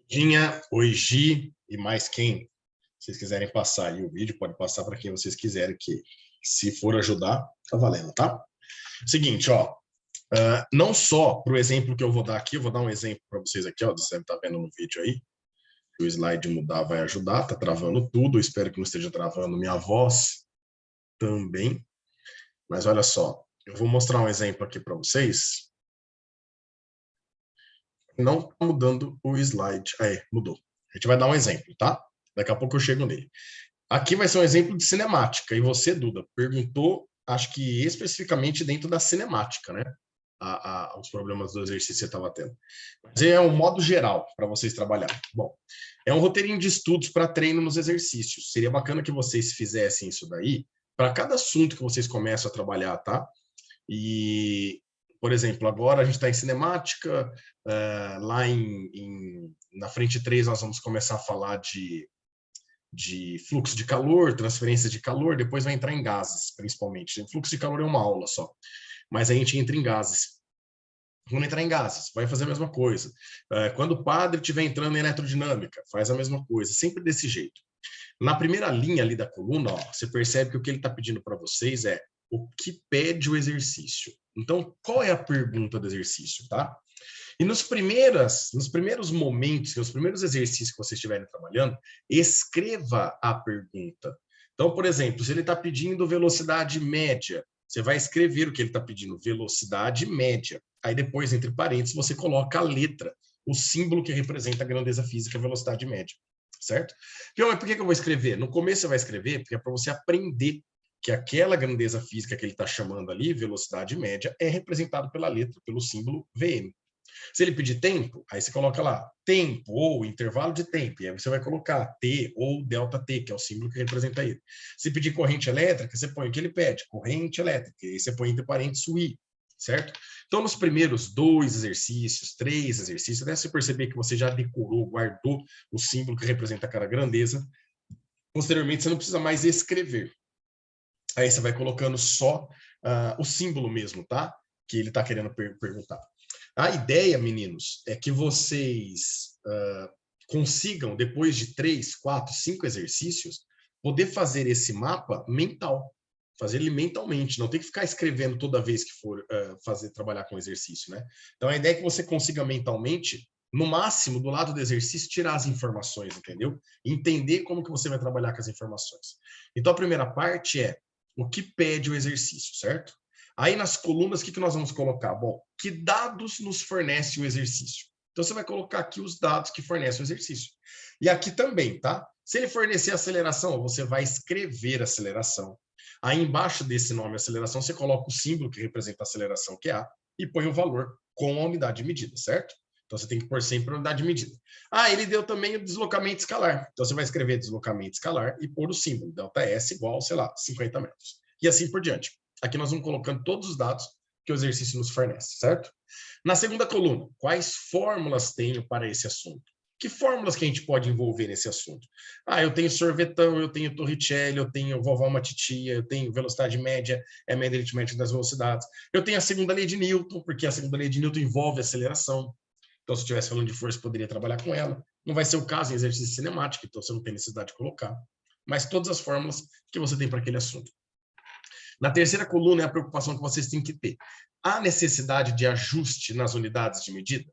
Dinha, oi Gi e mais quem vocês quiserem passar aí o vídeo, pode passar para quem vocês quiserem, que se for ajudar, tá valendo, tá? Seguinte, ó, não só para o exemplo que eu vou dar aqui, eu vou dar um exemplo para vocês aqui, ó, você deve estar vendo no vídeo aí, o slide mudar vai ajudar, tá travando tudo, eu espero que não esteja travando minha voz também, mas olha só, eu vou mostrar um exemplo aqui para vocês, não tá mudando o slide, aí, mudou, a gente vai dar um exemplo, tá? Daqui a pouco eu chego nele. Aqui vai ser um exemplo de cinemática. E você, Duda, perguntou, acho que especificamente dentro da cinemática, né? Os problemas do exercício que você estava tendo. Mas é um modo geral para vocês trabalharem. Bom, é um roteirinho de estudos para treino nos exercícios. Seria bacana que vocês fizessem isso daí para cada assunto que vocês começam a trabalhar, tá? E, por exemplo, agora a gente está em cinemática, lá na frente 3 nós vamos começar a falar de fluxo de calor, transferência de calor, depois vai entrar em gases, principalmente. O fluxo de calor é uma aula só, mas a gente entra em gases. Quando entrar em gases, vai fazer a mesma coisa. Quando o padre estiver entrando em eletrodinâmica, faz a mesma coisa, sempre desse jeito. Na primeira linha ali da coluna, ó, você percebe que o que ele está pedindo para vocês é o que pede o exercício. Então, qual é a pergunta do exercício, tá? E nos primeiros momentos, nos primeiros exercícios que vocês estiverem trabalhando, escreva a pergunta. Então, por exemplo, se ele está pedindo velocidade média, você vai escrever o que ele está pedindo, velocidade média. Aí depois, entre parênteses, você coloca a letra, o símbolo que representa a grandeza física, a velocidade média, certo? Então, mas por que eu vou escrever? No começo você vai escrever, porque é para você aprender que aquela grandeza física que ele está chamando ali, velocidade média, é representado pela letra, pelo símbolo Vm. Se ele pedir tempo, aí você coloca lá tempo ou intervalo de tempo, e aí você vai colocar T ou delta T, que é o símbolo que representa ele. Se pedir corrente elétrica, você põe o que ele pede, corrente elétrica, e aí você põe entre parênteses o I, certo? Então, nos primeiros 2 exercícios, 3 exercícios, até você perceber que você já decorou, guardou o símbolo que representa aquela grandeza, posteriormente você não precisa mais escrever. Aí você vai colocando só o símbolo mesmo, tá? Que ele está querendo perguntar. A ideia, meninos, é que vocês consigam, depois de 3, 4, 5 exercícios, poder fazer esse mapa mental. Fazer ele mentalmente, não tem que ficar escrevendo toda vez que for trabalhar com exercício, né? Então, a ideia é que você consiga mentalmente, no máximo, do lado do exercício, tirar as informações, entendeu? Entender como que você vai trabalhar com as informações. Então, a primeira parte é o que pede o exercício, certo? Aí nas colunas, o que nós vamos colocar? Bom, que dados nos fornece o exercício? Então você vai colocar aqui os dados que fornecem o exercício. E aqui também, tá? Se ele fornecer aceleração, você vai escrever aceleração. Aí embaixo desse nome aceleração, você coloca o símbolo que representa a aceleração, que é A, e põe o valor com a unidade de medida, certo? Então você tem que pôr sempre a unidade de medida. Ah, ele deu também o deslocamento escalar. Então você vai escrever deslocamento escalar e pôr o símbolo, ΔS igual, sei lá, 50 metros. E assim por diante. Aqui nós vamos colocando todos os dados que o exercício nos fornece, certo? Na segunda coluna, quais fórmulas tenho para esse assunto? Que fórmulas que a gente pode envolver nesse assunto? Ah, eu tenho sorvetão, eu tenho Torricelli, eu tenho vovó Matitia, eu tenho velocidade média, é a média aritmética das velocidades. Eu tenho a segunda lei de Newton, porque a segunda lei de Newton envolve aceleração. Então, se eu estivesse falando de força, poderia trabalhar com ela. Não vai ser o caso em exercício cinemático, então você não tem necessidade de colocar. Mas todas as fórmulas que você tem para aquele assunto. Na terceira coluna é a preocupação que vocês têm que ter. Há necessidade de ajuste nas unidades de medida?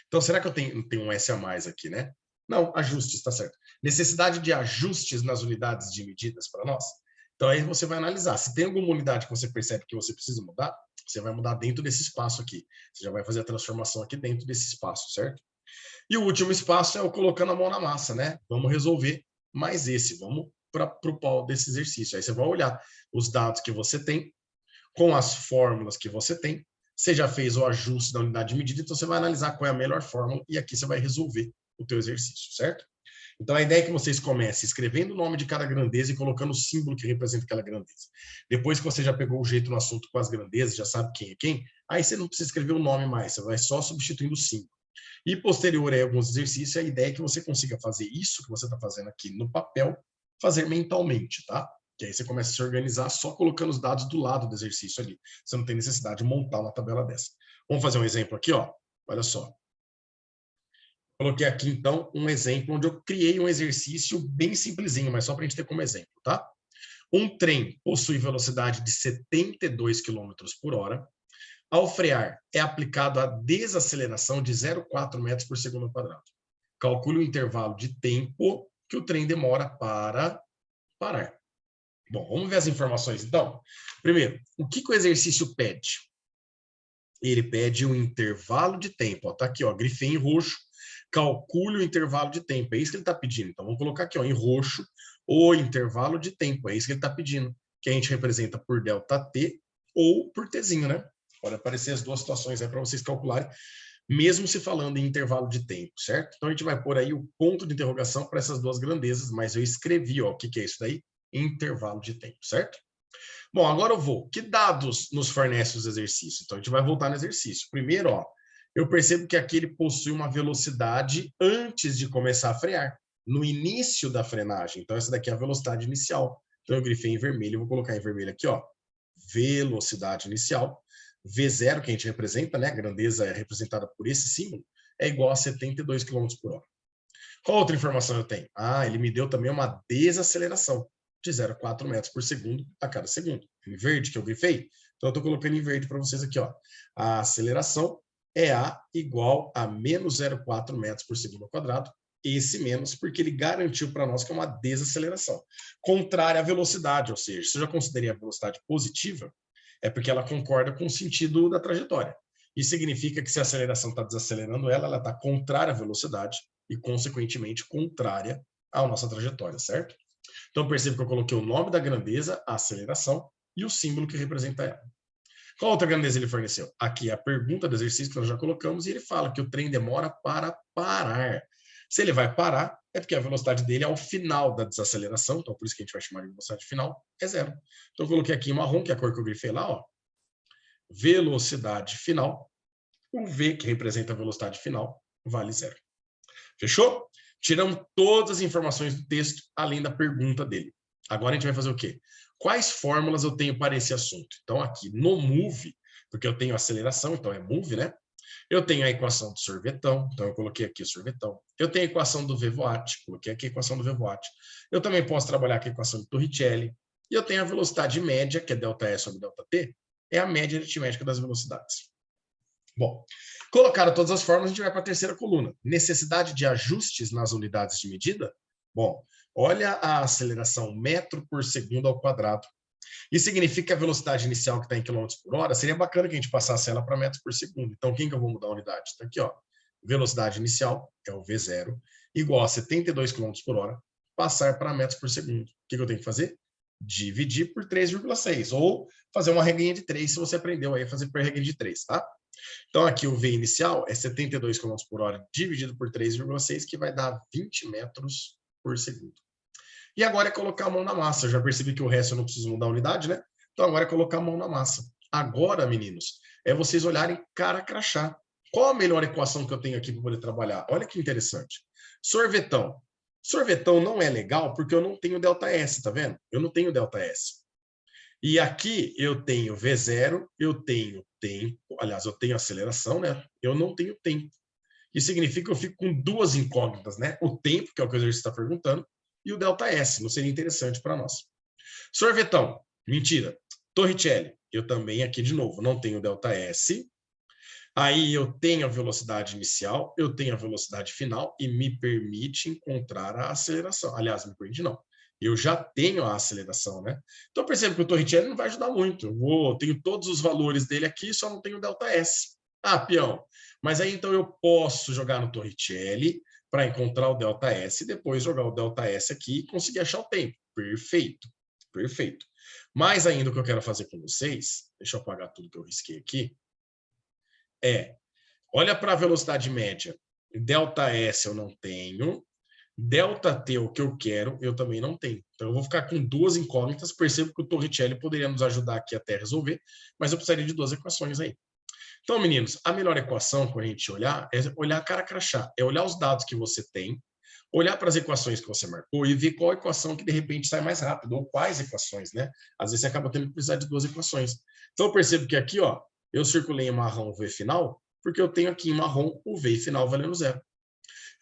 Então, será que eu tenho um S a mais aqui, né? Não, ajustes, está certo. Necessidade de ajustes nas unidades de medidas para nós? Então, aí você vai analisar. Se tem alguma unidade que você percebe que você precisa mudar, você vai mudar dentro desse espaço aqui. Você já vai fazer a transformação aqui dentro desse espaço, certo? E o último espaço é o colocando a mão na massa, né? Vamos resolver mais esse. Vamos para o pau desse exercício. Aí você vai olhar os dados que você tem, com as fórmulas que você tem. Você já fez o ajuste da unidade de medida, então você vai analisar qual é a melhor fórmula e aqui você vai resolver o teu exercício, certo? Então, a ideia é que vocês comecem escrevendo o nome de cada grandeza e colocando o símbolo que representa aquela grandeza. Depois que você já pegou o jeito no assunto com as grandezas, já sabe quem é quem, aí você não precisa escrever o nome mais, você vai só substituindo o símbolo. E posterior a alguns exercícios, a ideia é que você consiga fazer isso que você está fazendo aqui no papel, fazer mentalmente, tá? Que aí você começa a se organizar só colocando os dados do lado do exercício ali. Você não tem necessidade de montar uma tabela dessa. Vamos fazer um exemplo aqui, ó. Olha só. Coloquei aqui, então, um exemplo onde eu criei um exercício bem simplesinho, mas só para a gente ter como exemplo, tá? Um trem possui velocidade de 72 quilômetros por hora. Ao frear, é aplicado a desaceleração de 0,4 metros por segundo ao quadrado. Calcule o intervalo de tempo que o trem demora para parar. Bom, vamos ver as informações, então. Primeiro, o que o exercício pede? Ele pede um intervalo de tempo. Está aqui, ó, grifei em roxo. Calcule o intervalo de tempo. É isso que ele está pedindo. Então, vamos colocar aqui, ó, em roxo, o intervalo de tempo. É isso que ele está pedindo. Que a gente representa por ΔT ou por Tzinho, né? Pode aparecer as duas situações aí para vocês calcularem, mesmo se falando em intervalo de tempo, certo? Então, a gente vai pôr aí o ponto de interrogação para essas duas grandezas, mas eu escrevi, ó, o que é isso daí? Intervalo de tempo, certo? Bom, agora eu vou. Que dados nos fornece os exercícios? Então, a gente vai voltar no exercício. Primeiro, ó, eu percebo que aqui ele possui uma velocidade antes de começar a frear, no início da frenagem. Então, essa daqui é a velocidade inicial. Então, eu grifei em vermelho, vou colocar em vermelho aqui, ó, velocidade inicial. V0, que a gente representa, né, a grandeza é representada por esse símbolo, é igual a 72 km por hora. Qual outra informação eu tenho? Ah, ele me deu também uma desaceleração de 0,4 metros por segundo a cada segundo. Em verde, que eu grifei. Então, eu estou colocando em verde para vocês aqui, ó. A aceleração é A igual a menos 0,4 metros por segundo ao quadrado. Esse menos, porque ele garantiu para nós que é uma desaceleração. Contrária à velocidade, ou seja, se eu já considerei a velocidade positiva, é porque ela concorda com o sentido da trajetória. Isso significa que se a aceleração está desacelerando ela está contrária à velocidade e, consequentemente, contrária à nossa trajetória, certo? Então, perceba que eu coloquei o nome da grandeza, a aceleração, e o símbolo que representa ela. Qual outra grandeza ele forneceu? Aqui é a pergunta do exercício que nós já colocamos, e ele fala que o trem demora para parar. Se ele vai parar, é porque a velocidade dele ao final da desaceleração, então por isso que a gente vai chamar de velocidade final, é zero. Então, eu coloquei aqui em marrom, que é a cor que eu grifei lá, ó, velocidade final. O V, que representa a velocidade final, vale zero. Fechou? Tiramos todas as informações do texto, além da pergunta dele. Agora a gente vai fazer o quê? Quais fórmulas eu tenho para esse assunto? Então, aqui no move, porque eu tenho aceleração, então é move, né? Eu tenho a equação do sorvetão, então eu coloquei aqui o sorvetão. Eu tenho a equação do Voivod, coloquei aqui a equação do Voivod. Eu também posso trabalhar com a equação do Torricelli. E eu tenho a velocidade média, que é ΔE sobre ΔT, é a média aritmética das velocidades. Bom, colocaram todas as formas, a gente vai para a terceira coluna. Necessidade de ajustes nas unidades de medida? Bom, olha a aceleração metro por segundo ao quadrado. Isso significa que a velocidade inicial que está em quilômetros por hora, seria bacana que a gente passasse ela para metros por segundo. Então, quem que eu vou mudar a unidade? Está aqui, ó. Velocidade inicial, é o V0, igual a 72 km por hora, passar para metros por segundo. O que eu tenho que fazer? Dividir por 3,6, ou fazer uma regrinha de 3, se você aprendeu aí a fazer por regra de 3, tá? Então, aqui o V inicial é 72 km por hora dividido por 3,6, que vai dar 20 metros por segundo. E agora é colocar a mão na massa. Eu já percebi que o resto eu não preciso mudar a unidade, né? Então, agora é colocar a mão na massa. Agora, meninos, é vocês olharem cara a crachá. Qual a melhor equação que eu tenho aqui para poder trabalhar? Olha que interessante. Sorvetão. Sorvetão não é legal porque eu não tenho ΔS, tá vendo? Eu não tenho ΔS. E aqui eu tenho V0, eu tenho tempo, aliás, eu tenho aceleração, né? Eu não tenho tempo. Isso significa que eu fico com duas incógnitas, né? O tempo, que é o que o exercício está perguntando, e o ΔS. Não seria interessante para nós. Sorvetão, mentira. Torricelli, eu também aqui de novo, não tenho ΔS. Aí eu tenho a velocidade inicial, eu tenho a velocidade final e me permite encontrar a aceleração. Aliás, me permite não. Eu já tenho a aceleração, né? Então, percebo que o Torricelli não vai ajudar muito. Eu tenho todos os valores dele aqui, só não tenho o ΔS. Ah, peão. Mas aí, então, eu posso jogar no Torricelli para encontrar o ΔS e depois jogar o ΔS aqui e conseguir achar o tempo. Perfeito. Perfeito. Mais ainda, o que eu quero fazer com vocês, deixa eu apagar tudo que eu risquei aqui, olha para a velocidade média. ΔS eu não tenho. ΔT, o que eu quero, eu também não tenho. Então, eu vou ficar com duas incógnitas. Percebo que o Torricelli poderia nos ajudar aqui até resolver, mas eu precisaria de duas equações aí. Então, meninos, a melhor equação para a gente olhar é olhar a cara crachá. É olhar os dados que você tem, olhar para as equações que você marcou e ver qual equação que, de repente, sai mais rápido, ou quais equações, né? Às vezes, você acaba tendo que precisar de duas equações. Então, eu percebo que aqui, ó, eu circulei em marrom o V final, porque eu tenho aqui em marrom o V final valendo zero.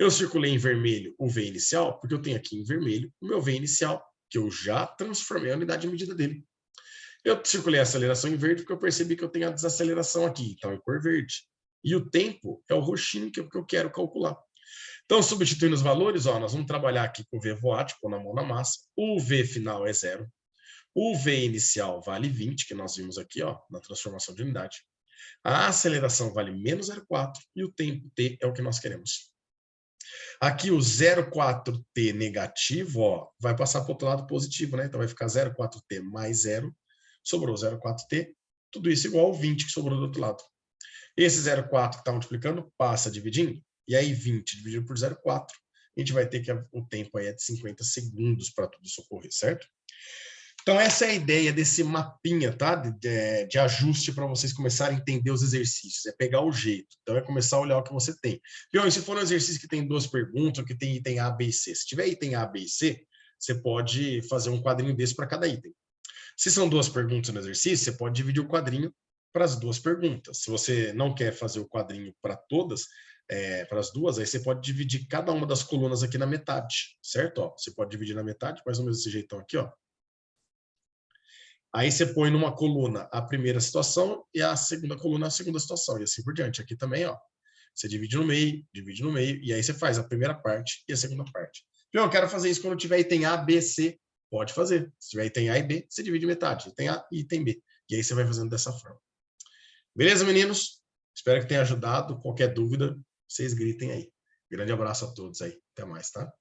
Eu circulei em vermelho o V inicial, porque eu tenho aqui em vermelho o meu V inicial, que eu já transformei a unidade de medida dele. Eu circulei a aceleração em verde porque eu percebi que eu tenho a desaceleração aqui, então é cor verde. E o tempo é o roxinho que eu quero calcular. Então, substituindo os valores, ó, nós vamos trabalhar aqui com o V volátil, pôr na mão na massa. O V final é 0. O V inicial vale 20, que nós vimos aqui, ó, na transformação de unidade. A aceleração vale menos 0,4 e o tempo t é o que nós queremos. Aqui o 0,4t negativo, ó, vai passar para o outro lado positivo, né? Então vai ficar 0,4t mais 0, sobrou 0,4t, tudo isso igual ao 20 que sobrou do outro lado. Esse 0,4 que está multiplicando passa dividindo, e aí 20 dividido por 0,4, a gente vai ter que o tempo aí é de 50 segundos para tudo isso ocorrer, certo? Então, essa é a ideia desse mapinha, tá? De ajuste para vocês começarem a entender os exercícios. É pegar o jeito. Então, é começar a olhar o que você tem. E se for um exercício que tem 2 perguntas, ou que tem item A, B e C. Se tiver item A, B e C, você pode fazer um quadrinho desse para cada item. Se são 2 perguntas no exercício, você pode dividir o quadrinho para as 2 perguntas. Se você não quer fazer o quadrinho para todas, para as 2, aí você pode dividir cada uma das colunas aqui na metade, certo? Ó, você pode dividir na metade, mais ou menos desse jeitão aqui, ó. Aí você põe numa coluna a primeira situação e a segunda coluna a segunda situação, e assim por diante. Aqui também, ó, você divide no meio, e aí você faz a primeira parte e a segunda parte. Eu quero fazer isso quando tiver item A, B, C. Pode fazer. Se tiver item A e B, você divide metade. Item A e item B. E aí você vai fazendo dessa forma. Beleza, meninos? Espero que tenha ajudado. Qualquer dúvida, vocês gritem aí. Grande abraço a todos aí. Até mais, tá?